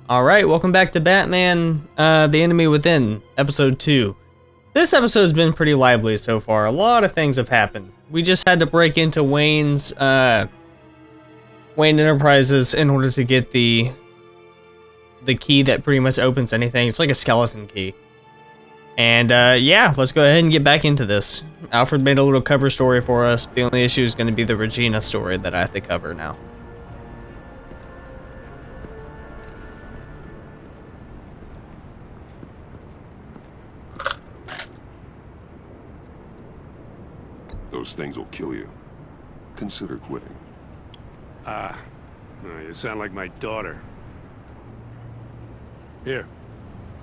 Alright, welcome back to Batman, The Enemy Within, Episode 2. This episode has been pretty lively so far. A lot of things have happened. We just had to break into Wayne Enterprises in order to get the key that pretty much opens anything. It's like a skeleton key. And yeah, let's go ahead and get back into this. Alfred made a little cover story for us. The only issue is going to be the Regina story that I have to cover now. Those things will kill you. Consider quitting. You sound like my daughter. Here,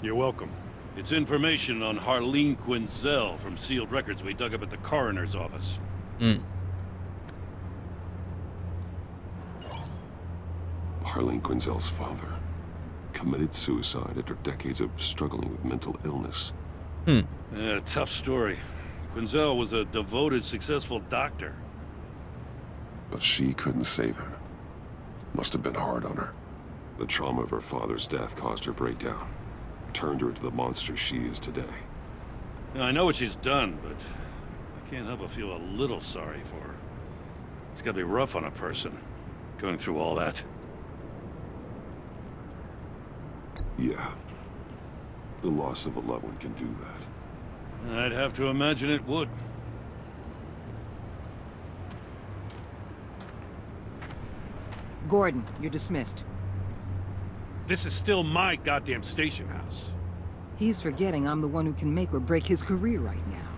you're welcome. It's information on Harleen Quinzel from sealed records we dug up at the coroner's office. Harleen Quinzel's father committed suicide after decades of struggling with mental illness. Yeah, tough story. Quinzel was a devoted, successful doctor. But she couldn't save him. Must have been hard on her. The trauma of her father's death caused her breakdown. Turned her into the monster she is today. Now, I know what she's done, but I can't help but feel a little sorry for her. It's gotta be rough on a person, going through all that. Yeah. The loss of a loved one can do that. I'd have to imagine it would. Gordon, you're dismissed. This is still my goddamn station house. He's forgetting I'm the one who can make or break his career right now.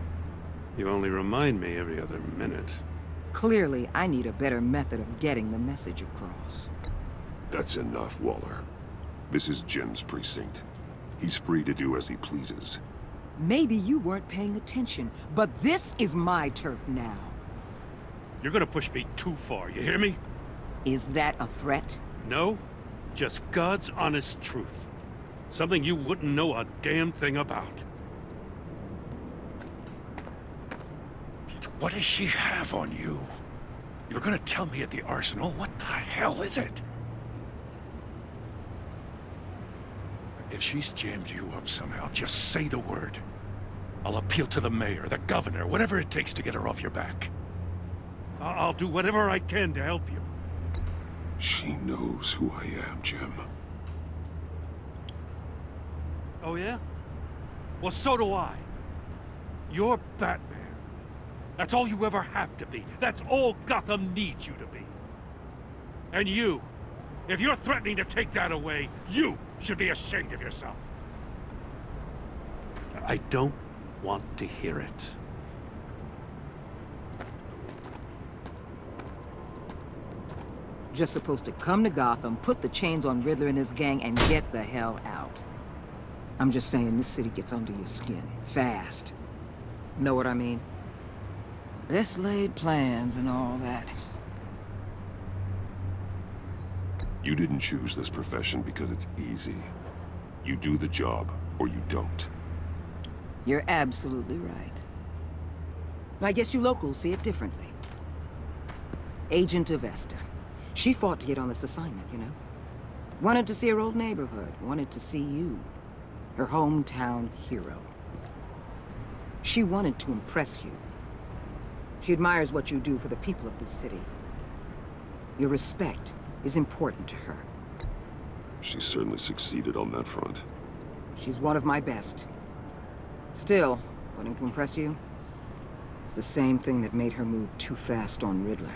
You only remind me every other minute. Clearly, I need a better method of getting the message across. That's enough, Waller. This is Jim's precinct. He's free to do as he pleases. Maybe you weren't paying attention, but this is my turf now. You're gonna push me too far, you hear me? Is that a threat? No, just God's honest truth. Something you wouldn't know a damn thing about. What does she have on you? You're gonna tell me at the arsenal? What the hell is it? If she's jammed you up somehow, just say the word. I'll appeal to the mayor, the governor, whatever it takes to get her off your back. I'll do whatever I can to help you. She knows who I am, Jim. Oh yeah? Well, so do I. You're Batman. That's all you ever have to be. That's all Gotham needs you to be. And you, if you're threatening to take that away, you should be ashamed of yourself. I don't want to hear it. Just supposed to come to Gotham, put the chains on Riddler and his gang, and get the hell out. I'm just saying, this city gets under your skin. Fast. Know what I mean? Best laid plans and all that. You didn't choose this profession because it's easy. You do the job, or you don't. You're absolutely right. I guess you locals see it differently. Agent Avesta. She fought to get on this assignment, you know? Wanted to see her old neighborhood. Wanted to see you. Her hometown hero. She wanted to impress you. She admires what you do for the people of this city. Your respect is important to her. She certainly succeeded on that front. She's one of my best. Still, wanting to impress you? It's the same thing that made her move too fast on Riddler.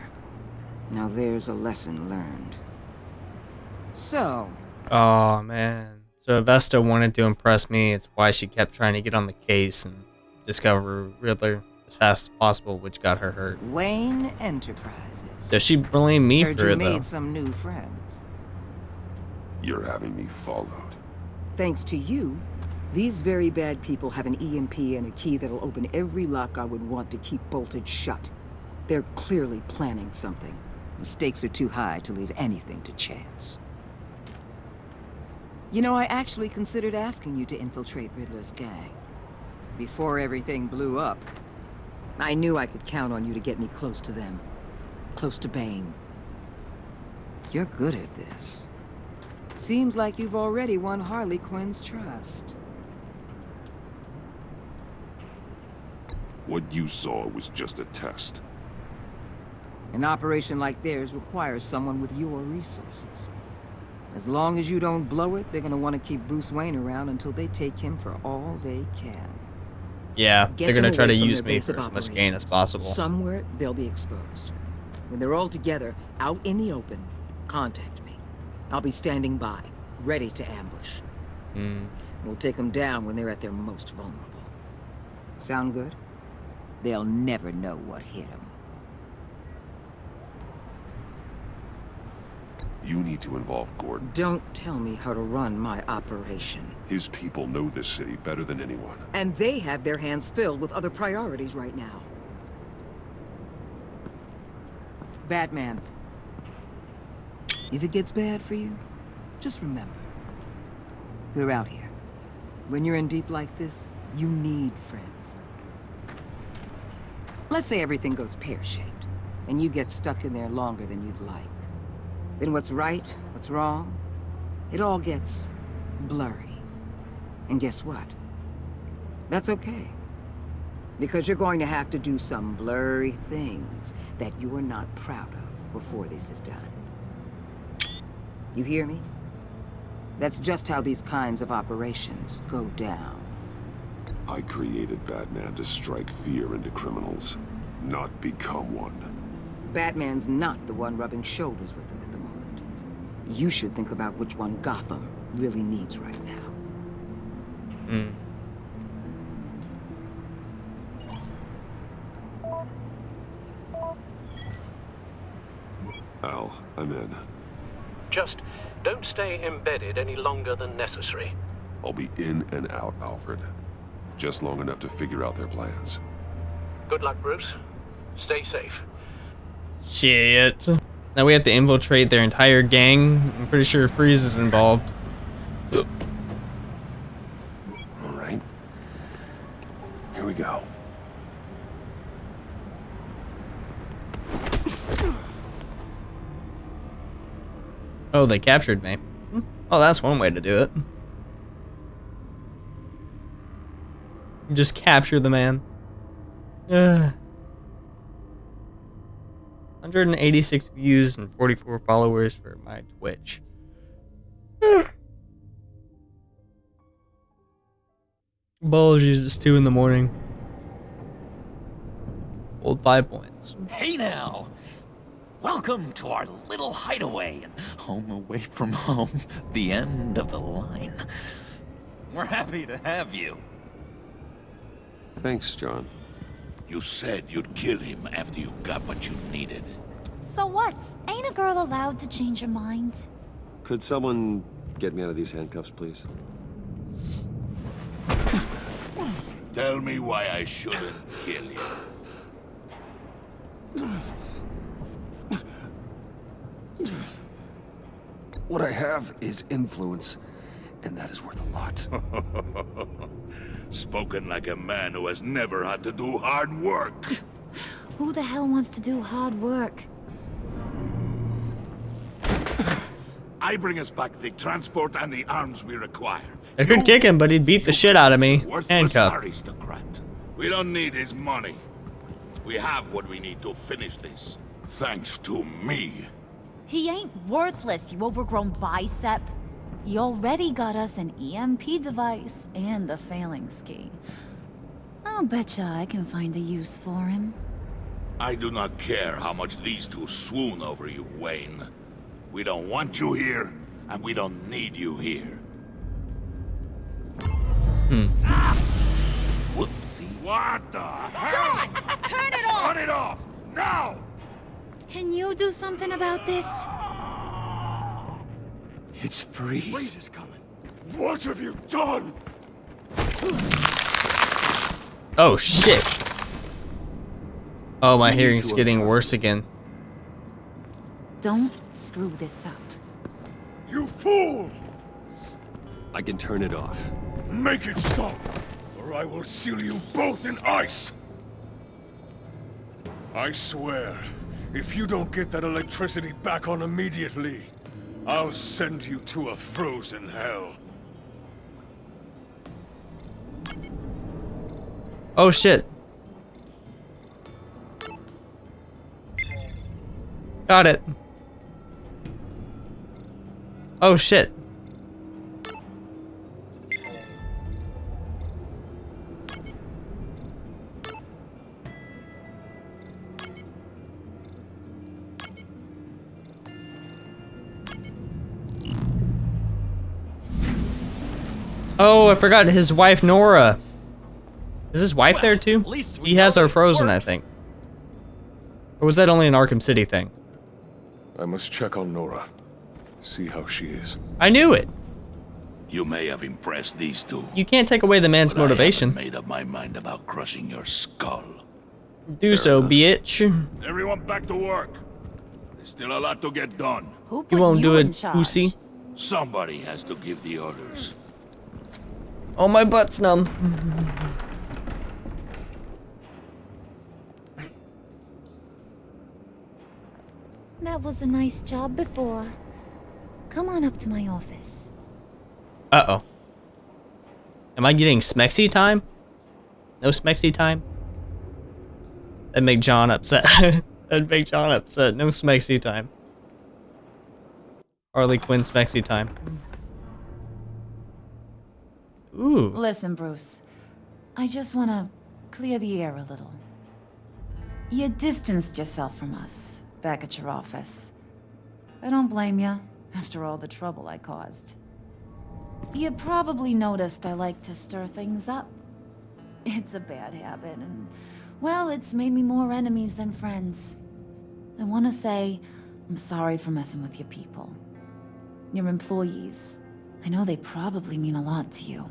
Now there's a lesson learned. So... Oh man. So Avesta wanted to impress me. It's why she kept trying to get on the case and discover Riddler as fast as possible, which got her hurt. Wayne Enterprises. Does she blame me Heard for you it though? made some new friends. You're having me followed. Thanks to you, these very bad people have an EMP and a key that'll open every lock I would want to keep bolted shut. They're clearly planning something. The stakes are too high to leave anything to chance. You know, I actually considered asking you to infiltrate Riddler's gang. Before everything blew up, I knew I could count on you to get me close to them. Close to Bane. You're good at this. Seems like you've already won Harley Quinn's trust. What you saw was just a test. An operation like theirs requires someone with your resources. As long as you don't blow it, they're gonna want to keep Bruce Wayne around until they take him for all they can. Yeah, Get they're gonna them try to away from use their me base for of as much gain as operations. possible. Somewhere they'll be exposed. When they're all together, out in the open, contact me. I'll be standing by, ready to ambush. We'll take them down when they're at their most vulnerable. Sound good? They'll never know what hit them. You need to involve Gordon. Don't tell me how to run my operation. His people know this city better than anyone. And they have their hands filled with other priorities right now. Batman. If it gets bad for you, just remember. We're out here. When you're in deep like this, you need friends. Let's say everything goes pear-shaped, and you get stuck in there longer than you'd like. Then what's right, what's wrong, it all gets blurry. And guess what? That's okay. Because you're going to have to do some blurry things that you are not proud of before this is done. You hear me? That's just how these kinds of operations go down. I created Batman to strike fear into criminals, not become one. Batman's not the one rubbing shoulders with them at the moment. You should think about which one Gotham really needs right now. Al, I'm in. Just don't stay embedded any longer than necessary. I'll be in and out, Alfred. Just long enough to figure out their plans. Good luck, Bruce. Stay safe. Shit. Now we have to infiltrate their entire gang. I'm pretty sure Freeze is involved. All right. Here we go. Oh, they captured me. Oh, that's one way to do it. Just capture the man. 186 views and 44 followers for my Twitch. Apologies, it's 2 in the morning. Old 5 points. Hey now! Welcome to our little hideaway and home away from home, the end of the line. We're happy to have you. Thanks, John. You said you'd kill him after you got what you needed. So what? Ain't a girl allowed to change her mind? Could someone get me out of these handcuffs, please? Tell me why I shouldn't kill you. What I have is influence, and that is worth a lot. Spoken like a man who has never had to do hard work. Who the hell wants to do hard work? I bring us back the transport and the arms we require. I could kick him, but he'd beat the shit out of me. Worthless Handcuffed. aristocrat. We don't need his money. We have what we need to finish this. Thanks to me. He ain't worthless, you overgrown bicep. He already got us an EMP device and the phalanx key. I'll betcha I can find a use for him. I do not care how much these two swoon over you, Wayne. We don't want you here, and we don't need you here. Whoopsie. What the hell? John! Turn it off! Turn it off! Now! Can you do something about this? It's Freeze. Freeze is coming. What have you done? Oh shit. Oh, my hearing's getting worse again. Don't screw this up. You fool! I can turn it off. Make it stop, or I will seal you both in ice! I swear, if you don't get that electricity back on immediately, I'll send you to a frozen hell. Oh shit. Got it. Oh shit. Oh, I forgot his wife Nora. Is his wife there too? at least we He has know her it frozen, I works. think. Or was that only an Arkham City thing? I must check on Nora. See how she is. I knew it. You may have impressed these two. You can't take away the man's but I motivation. haven't made up my mind about crushing your skull. Do so, bitch. Everyone back to work. There's still a lot to get done. Who put You won't do in it, charge? Uzi. Somebody has to give the orders. Oh, my butt's numb. That was a nice job before. Come on up to my office. Uh-oh. Am I getting Smexy time? No Smexy time? That'd make John upset. That'd make John upset. No Smexy time. Harley Quinn Smexy time. Ooh. Listen, Bruce. I just want to clear the air a little. You distanced yourself from us back at your office. I don't blame you, after all the trouble I caused. You probably noticed I like to stir things up. It's a bad habit, and, well, it's made me more enemies than friends. I want to say I'm sorry for messing with your people. Your employees. I know they probably mean a lot to you.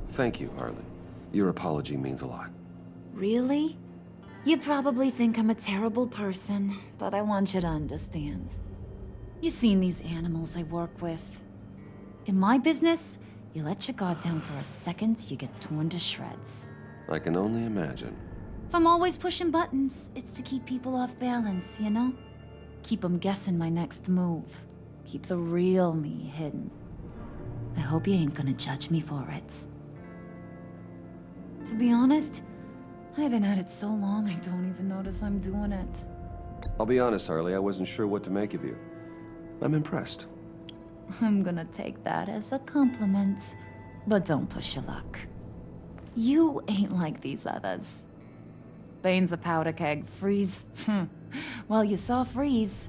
Thank you, Harley. Your apology means a lot. Really? You probably think I'm a terrible person, but I want you to understand. You've seen these animals I work with. In my business, you let your guard down for a second, you get torn to shreds. I can only imagine. If I'm always pushing buttons, it's to keep people off balance, you know? Keep them guessing my next move. Keep the real me hidden. I hope you ain't gonna judge me for it. To be honest, I've been at it so long I don't even notice I'm doing it. I'll be honest, Harley, I wasn't sure what to make of you. I'm impressed. I'm gonna take that as a compliment, but don't push your luck. You ain't like these others. Bane's a powder keg, Freeze. Well, you saw Freeze.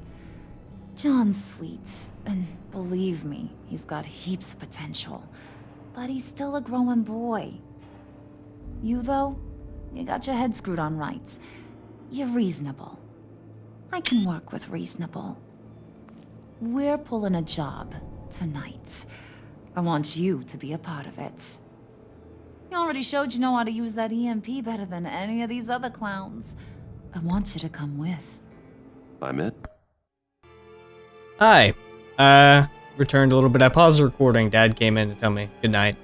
John's sweet, and believe me, he's got heaps of potential. But he's still a growing boy. You, though, you got your head screwed on right. You're reasonable. I can work with reasonable. We're pulling a job tonight. I want you to be a part of it. You already showed you know how to use that EMP better than any of these other clowns. I want you to come with. I'm in. Hi. Returned a little bit. I paused the recording. Dad came in to tell me good night.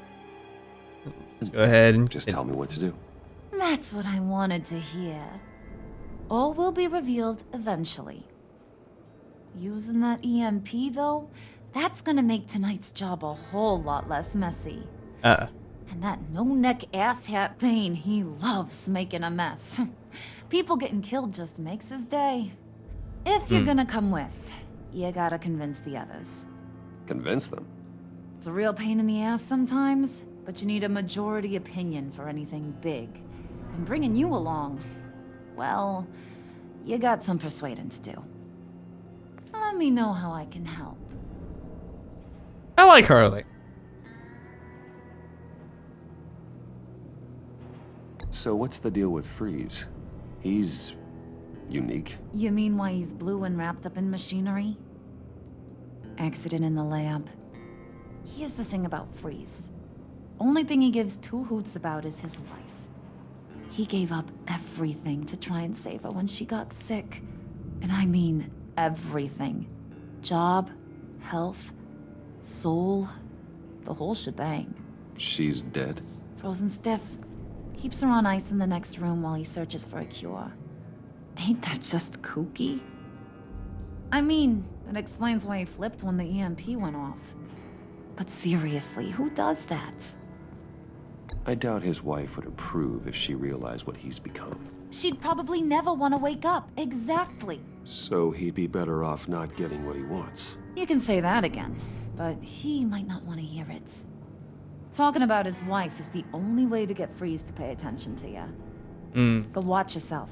Let's go ahead and Just tell me what to do. That's what I wanted to hear. All will be revealed eventually. Using that EMP, though, that's gonna make tonight's job a whole lot less messy. And that no-neck asshat Bane, he loves making a mess. People getting killed just makes his day. If you're gonna come with, you gotta convince the others. Convince them. It's a real pain in the ass sometimes, but you need a majority opinion for anything big. And bringing you along, well, you got some persuading to do. Let me know how I can help. I like Harley. So what's the deal with Freeze? He's unique. You mean why he's blue and wrapped up in machinery? Accident in the lab. Here's the thing about Freeze. Only thing he gives two hoots about is his wife. He gave up everything to try and save her when she got sick. And I mean everything. Job, health, soul, the whole shebang. She's dead. Frozen stiff. Keeps her on ice in the next room while he searches for a cure. Ain't that just kooky? I mean, That explains why he flipped when the EMP went off. But seriously, who does that? I doubt his wife would approve if she realized what he's become. She'd probably never want to wake up. Exactly. So he'd be better off not getting what he wants. You can say that again, but he might not want to hear it. Talking about his wife is the only way to get Freeze to pay attention to you. But watch yourself.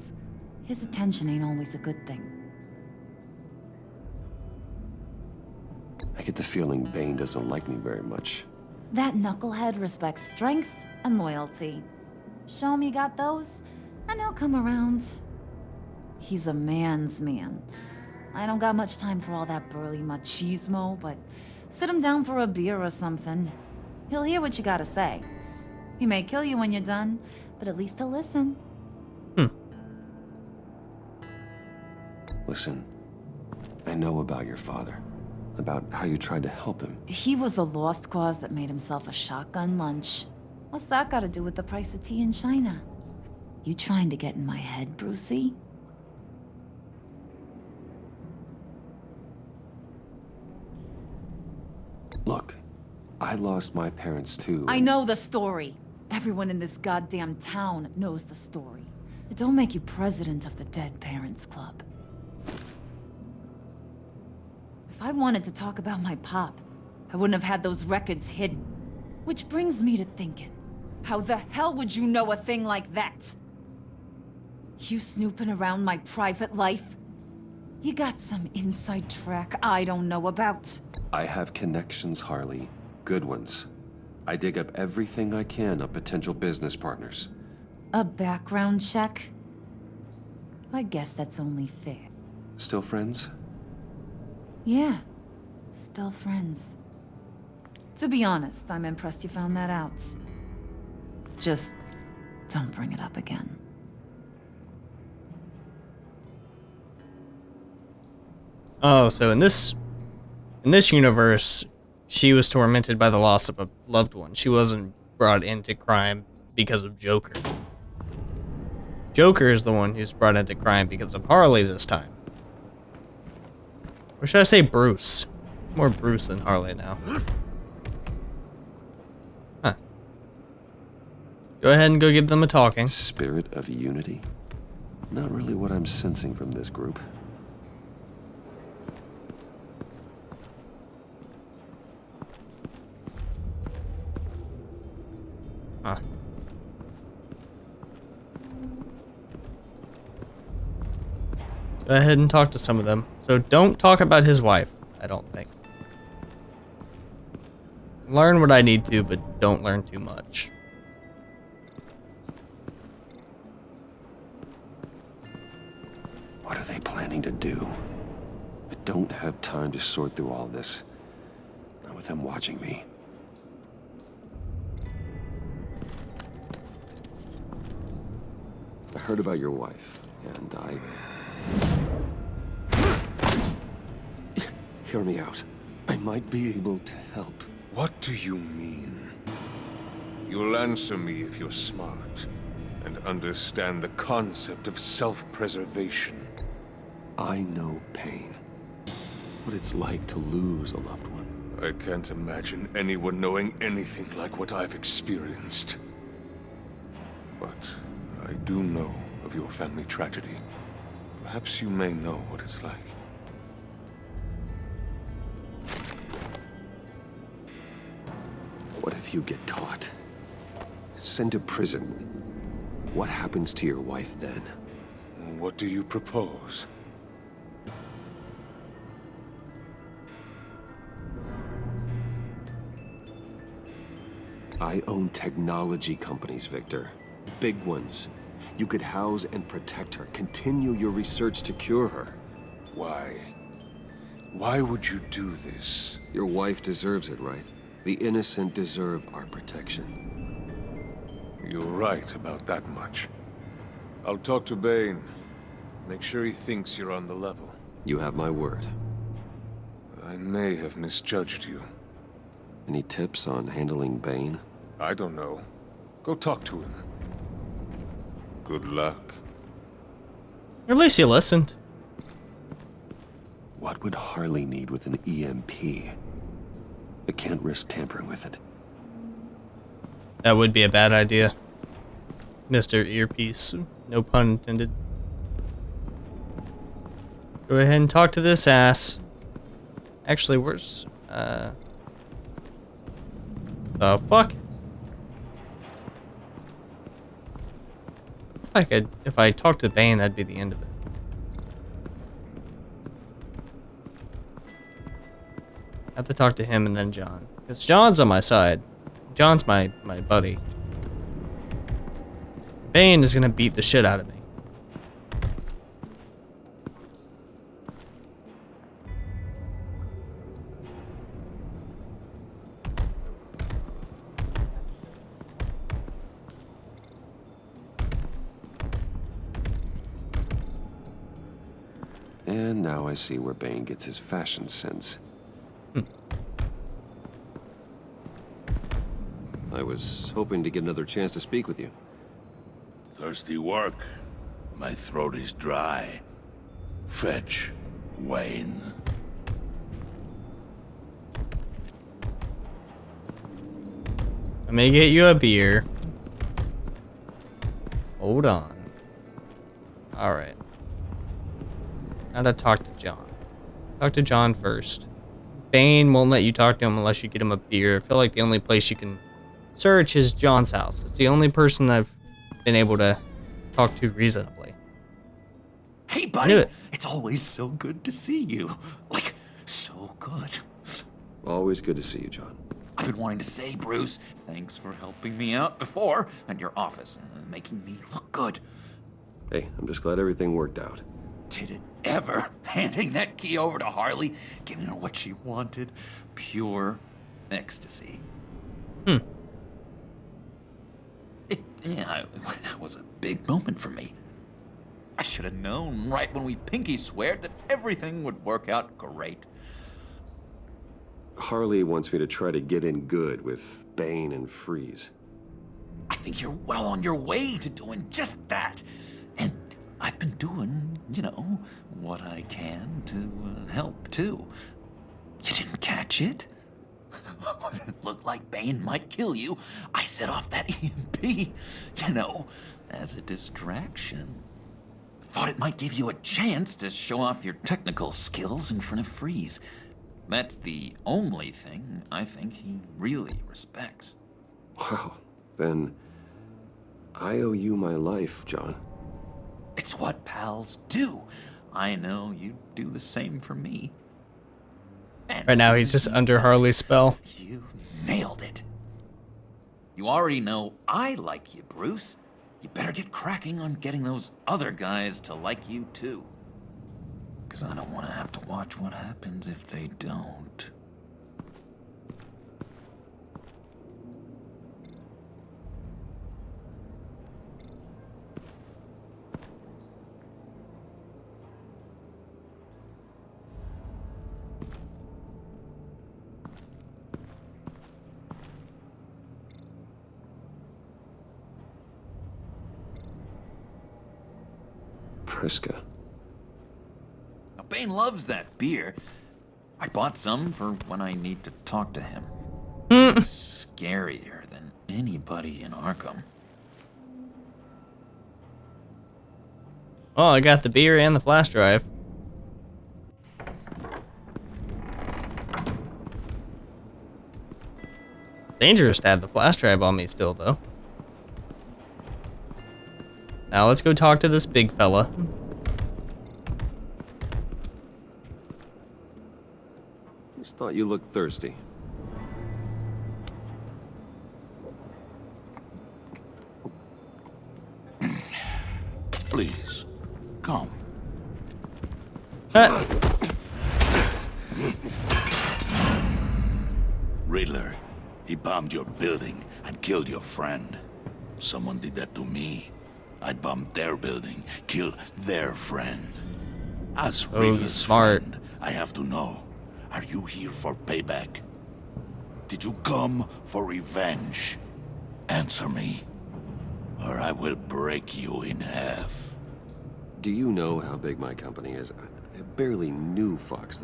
His attention ain't always a good thing. I get the feeling Bane doesn't like me very much. That knucklehead respects strength and loyalty. Show him you got those, and he'll come around. He's a man's man. I don't got much time for all that burly machismo, but sit him down for a beer or something. He'll hear what you gotta say. He may kill you when you're done, but at least he'll listen. Listen, I know about your father. About how you tried to help him. He was a lost cause that made himself a shotgun lunch. What's that got to do with the price of tea in China? You trying to get in my head, Brucey? Look, I lost my parents too. I know the story. Everyone in this goddamn town knows the story. It don't make you president of the Dead Parents Club. If I wanted to talk about my pop, I wouldn't have had those records hidden. Which brings me to thinking, how the hell would you know a thing like that? You snooping around my private life? You got some inside track I don't know about. I have connections, Harley. Good ones. I dig up everything I can of potential business partners. A background check? I guess that's only fair. Still friends? Yeah, still friends. To be honest, I'm impressed you found that out. Just don't bring it up again. Oh, so in this universe, she was tormented by the loss of a loved one. She wasn't brought into crime because of Joker. Joker is the one who's brought into crime because of Harley this time. Or should I say Bruce? More Bruce than Harley now. Huh. Go ahead and go give them a talking. Spirit of unity? Not really what I'm sensing from this group. Huh. Go ahead and talk to some of them. So don't talk about his wife, I don't think. Learn what I need to, but don't learn too much. What are they planning to do? I don't have time to sort through all this. Not with them watching me. I heard about your wife, and I... Hear me out. I might be able to help. What do you mean? You'll answer me if you're smart and understand the concept of self-preservation. I know pain. What it's like to lose a loved one. I can't imagine anyone knowing anything like what I've experienced. But I do know of your family tragedy. Perhaps you may know what it's like. What if you get caught? Sent to prison. What happens to your wife then? What do you propose? I own technology companies, Victor. Big ones. You could house and protect her. Continue your research to cure her. Why? Why would you do this? Your wife deserves it, right? The innocent deserve our protection. You're right about that much. I'll talk to Bane. Make sure he thinks you're on the level. You have my word. I may have misjudged you. Any tips on handling Bane? I don't know. Go talk to him. Good luck. At least you listened. What would Harley need with an EMP? I can't risk tampering with it. That would be a bad idea. Mr. Earpiece. No pun intended. Go ahead and talk to this ass. Actually, where's... the fuck? If I talk to Bane, that'd be the end of it. I have to talk to him and then John. Because John's on my side. John's my buddy. Bane is gonna beat the shit out of me. And now I see where Bane gets his fashion sense. I was hoping to get another chance to speak with you. Thirsty work. My throat is dry. Fetch, Wayne. I may get you a beer. Hold on. Alright. Gotta talk to John. Talk to John first. Bane won't let you talk to him unless you get him a beer. I feel like the only place you can search is John's house. It's the only person I've been able to talk to reasonably. Hey, buddy! It's always so good to see you. Like, so good. Always good to see you, John. I've been wanting to say, Bruce, thanks for helping me out before at your office and making me look good. Hey, I'm just glad everything worked out. Did it ever? Handing that key over to Harley, giving her what she wanted. Pure ecstasy. It was a big moment for me. I should have known right when we pinky sweared that everything would work out great. Harley wants me to try to get in good with Bane and Freeze. I think you're well on your way to doing just that. And I've been doing, you know, what I can to help, too. You didn't catch it? When it looked like Bane might kill you, I set off that EMP, you know, as a distraction. Thought it might give you a chance to show off your technical skills in front of Freeze. That's the only thing I think he really respects. Wow, then I owe you my life, John. It's what pals do. I know you'd do the same for me. And Right now, he's just under Harley's spell. you nailed it. You already know I like you, Bruce. You better get cracking on getting those other guys to like you, too. Because I don't want to have to watch what happens if they don't. Priska. Now, Bane loves that beer. I bought some for when I need to talk to him. Scarier than anybody in Arkham. Oh, I got the beer and the flash drive. Dangerous to have the flash drive on me still, though. Now let's go talk to this big fella. Just thought you looked thirsty. Please, come. Riddler, he bombed your building and killed your friend. Someone did that to me. I'd bomb their building, kill their friend. As Riddler's smart. friend, I have to know, are you here for payback? Did you come for revenge? Answer me, or I will break you in half. Do you know how big my company is? barely knew Fox.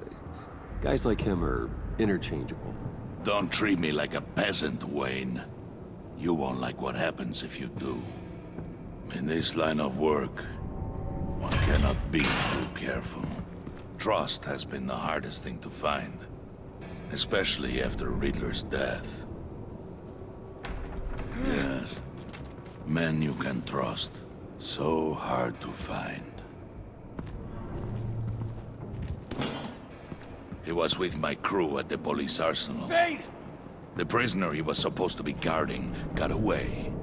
Guys like him are interchangeable. Don't treat me like a peasant, Wayne. You won't like what happens if you do. In this line of work, one cannot be too careful. Trust has been the hardest thing to find, especially after Riddler's death. Yes, men you can trust, so hard to find. He was with my crew at the police arsenal. Bane! The prisoner he was supposed to be guarding got away.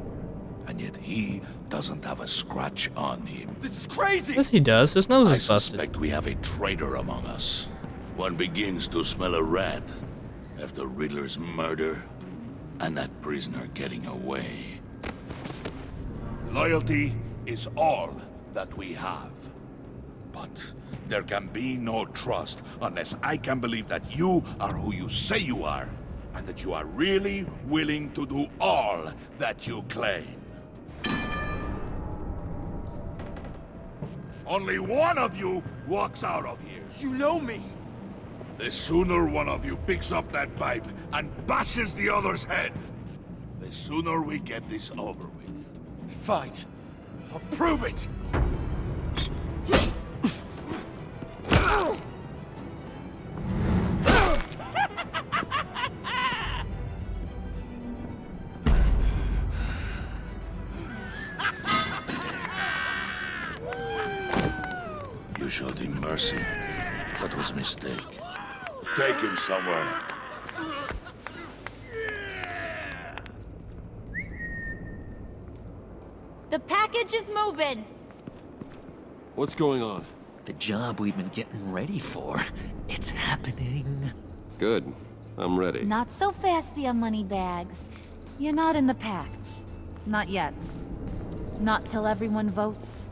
And yet he doesn't have a scratch on him. This is crazy! Yes, he does. His nose I is busted. suspect we have a traitor among us. One begins to smell a rat after Riddler's murder and that prisoner getting away. Loyalty is all that we have. But there can be no trust unless I can believe that you are who you say you are, and that you are really willing to do all that you claim. Only one of you walks out of here. You know me! The sooner one of you picks up that pipe and bashes the other's head, the sooner we get this over with. Fine. I'll prove it! You showed him mercy. That was a mistake. Take him somewhere. The package is moving. What's going on? The job we've been getting ready for. It's happening. Good. I'm ready. Not so fast, the money bags. You're not in the pact. Not yet. Not till everyone votes.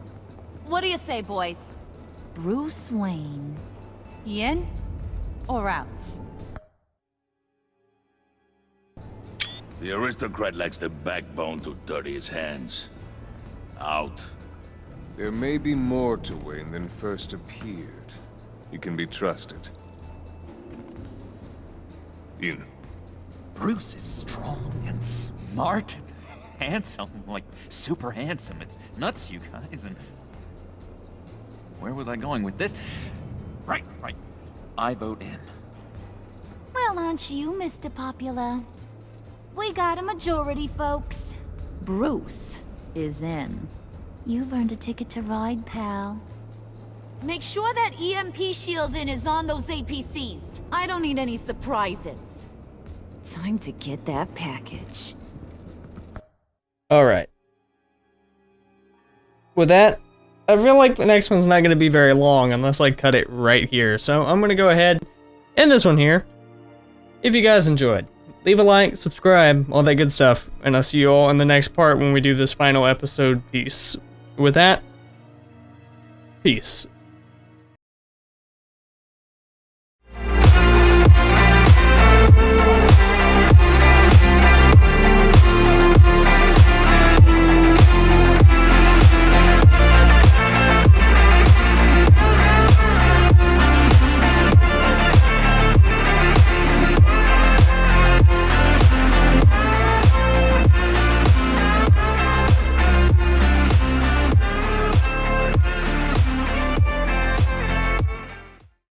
What do you say, boys? Bruce Wayne. In or out? The aristocrat lacks the backbone to dirty his hands. Out. There may be more to Wayne than first appeared. You can be trusted. In. Bruce is strong and smart and handsome, like super handsome. It's nuts, you guys, and... Where was I going with this? Right. I vote in. Well, aren't you, Mr. Popular? We got a majority, folks. Bruce is in. You've earned a ticket to ride, pal. Make sure that EMP shielding is on those APCs. I don't need any surprises. Time to get that package. Alright. With that, I feel like the next one's not going to be very long unless I cut it right here. So I'm going to go ahead and end this one here. If you guys enjoyed, leave a like, subscribe, all that good stuff. And I'll see you all in the next part when we do this final episode piece. With that, peace.